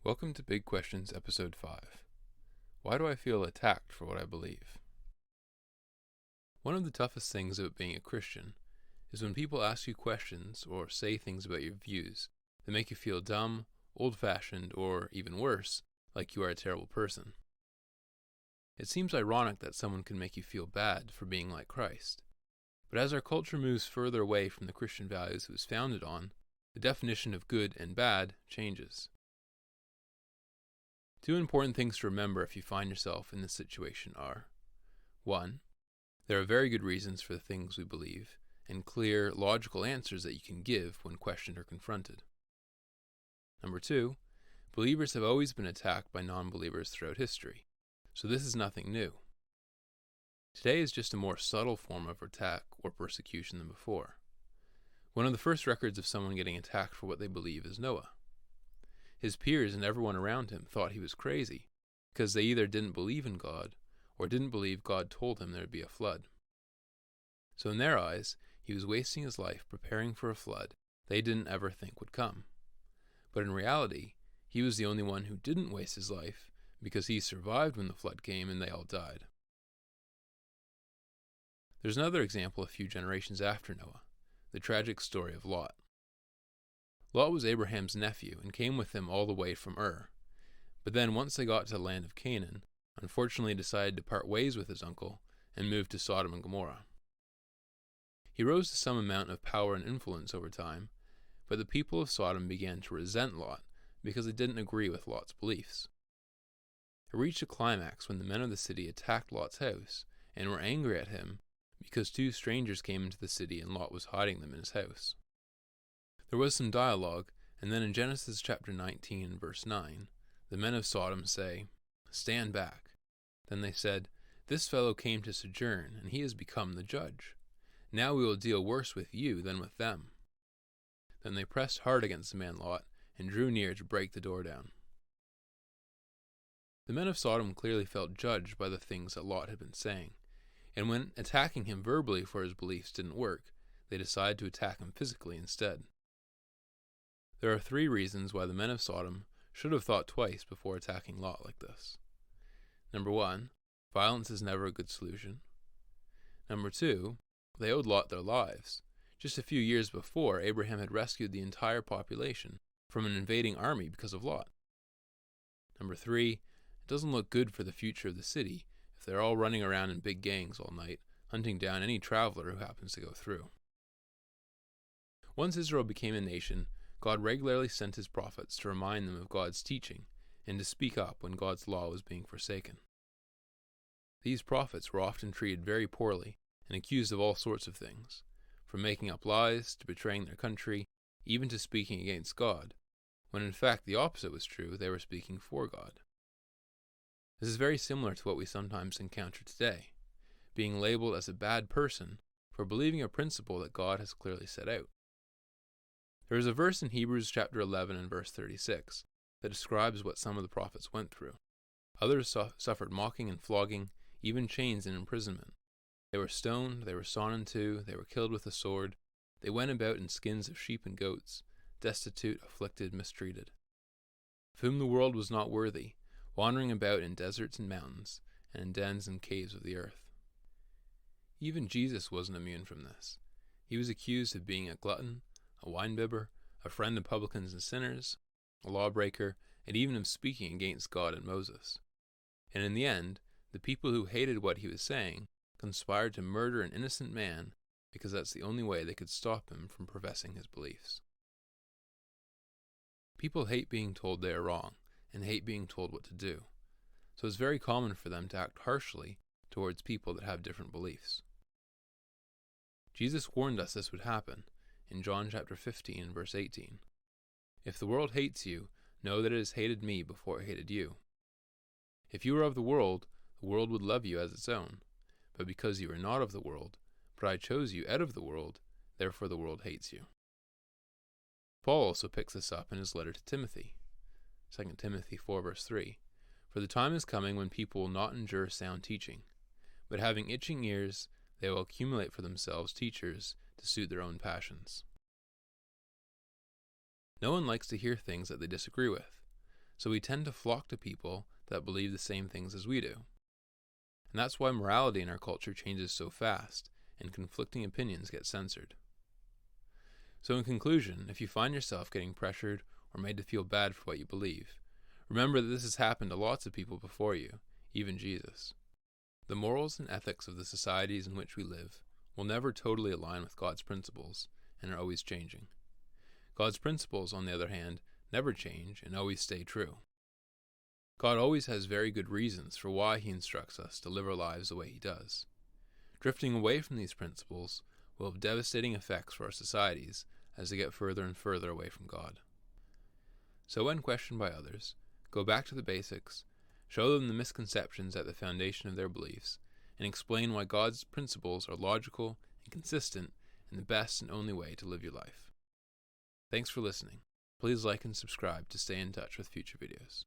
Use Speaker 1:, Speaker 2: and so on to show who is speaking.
Speaker 1: Welcome to Big Questions, Episode 5. Why do I feel attacked for what I believe? One of the toughest things about being a Christian is when people ask you questions or say things about your views that make you feel dumb, old-fashioned, or, even worse, like you are a terrible person. It seems ironic that someone can make you feel bad for being like Christ. But as our culture moves further away from the Christian values it was founded on, the definition of good and bad changes. Two important things to remember if you find yourself in this situation are: 1. There are very good reasons for the things we believe, and clear, logical answers that you can give when questioned or confronted. 2. Believers have always been attacked by non-believers throughout history, so this is nothing new. Today is just a more subtle form of attack or persecution than before. One of the first records of someone getting attacked for what they believe is Noah. His peers and everyone around him thought he was crazy because they either didn't believe in God or didn't believe God told him there would be a flood. So in their eyes, he was wasting his life preparing for a flood they didn't ever think would come. But in reality, he was the only one who didn't waste his life because he survived when the flood came and they all died. There's another example a few generations after Noah, the tragic story of Lot. Lot was Abraham's nephew and came with him all the way from Ur. But then once they got to the land of Canaan, unfortunately decided to part ways with his uncle and move to Sodom and Gomorrah. He rose to some amount of power and influence over time, but the people of Sodom began to resent Lot because they didn't agree with Lot's beliefs. It reached a climax when the men of the city attacked Lot's house and were angry at him because two strangers came into the city and Lot was hiding them in his house. There was some dialogue, and then in Genesis chapter 19, verse 9, the men of Sodom say, "Stand back." Then they said, "This fellow came to sojourn, and he has become the judge. Now we will deal worse with you than with them." Then they pressed hard against the man Lot, and drew near to break the door down. The men of Sodom clearly felt judged by the things that Lot had been saying, and when attacking him verbally for his beliefs didn't work, they decided to attack him physically instead. There are 3 reasons why the men of Sodom should have thought twice before attacking Lot like this. 1. Violence is never a good solution. 2. They owed Lot their lives. Just a few years before, Abraham had rescued the entire population from an invading army because of Lot. 3. It doesn't look good for the future of the city if they're all running around in big gangs all night, hunting down any traveler who happens to go through. Once Israel became a nation, God regularly sent his prophets to remind them of God's teaching and to speak up when God's law was being forsaken. These prophets were often treated very poorly and accused of all sorts of things, from making up lies to betraying their country, even to speaking against God, when in fact the opposite was true. They were speaking for God. This is very similar to what we sometimes encounter today, being labeled as a bad person for believing a principle that God has clearly set out. There is a verse in Hebrews chapter 11 and verse 36 that describes what some of the prophets went through. Others suffered mocking and flogging, even chains and imprisonment. They were stoned, they were sawn in two, they were killed with the sword. They went about in skins of sheep and goats, destitute, afflicted, mistreated. Of whom the world was not worthy, wandering about in deserts and mountains, and in dens and caves of the earth. Even Jesus wasn't immune from this. He was accused of being a glutton, a winebibber, a friend of publicans and sinners, a lawbreaker, and even of speaking against God and Moses. And in the end, the people who hated what he was saying conspired to murder an innocent man because that's the only way they could stop him from professing his beliefs. People hate being told they are wrong and hate being told what to do, so it's very common for them to act harshly towards people that have different beliefs. Jesus warned us this would happen in John chapter 15, verse 18. "If the world hates you, know that it has hated me before it hated you. If you were of the world would love you as its own. But because you are not of the world, but I chose you out of the world, therefore the world hates you." Paul also picks this up in his letter to Timothy, 2 Timothy 4, verse 3. "For the time is coming when people will not endure sound teaching, but having itching ears, they will accumulate for themselves teachers to suit their own passions." No one likes to hear things that they disagree with, so we tend to flock to people that believe the same things as we do. And that's why morality in our culture changes so fast, and conflicting opinions get censored. So in conclusion, if you find yourself getting pressured or made to feel bad for what you believe, remember that this has happened to lots of people before you, even Jesus. The morals and ethics of the societies in which we live will never totally align with God's principles and are always changing. God's principles, on the other hand, never change and always stay true. God always has very good reasons for why he instructs us to live our lives the way he does. Drifting away from these principles will have devastating effects for our societies as they get further and further away from God. So when questioned by others, go back to the basics, show them the misconceptions at the foundation of their beliefs, and explain why God's principles are logical and consistent and the best and only way to live your life. Thanks for listening. Please like and subscribe to stay in touch with future videos.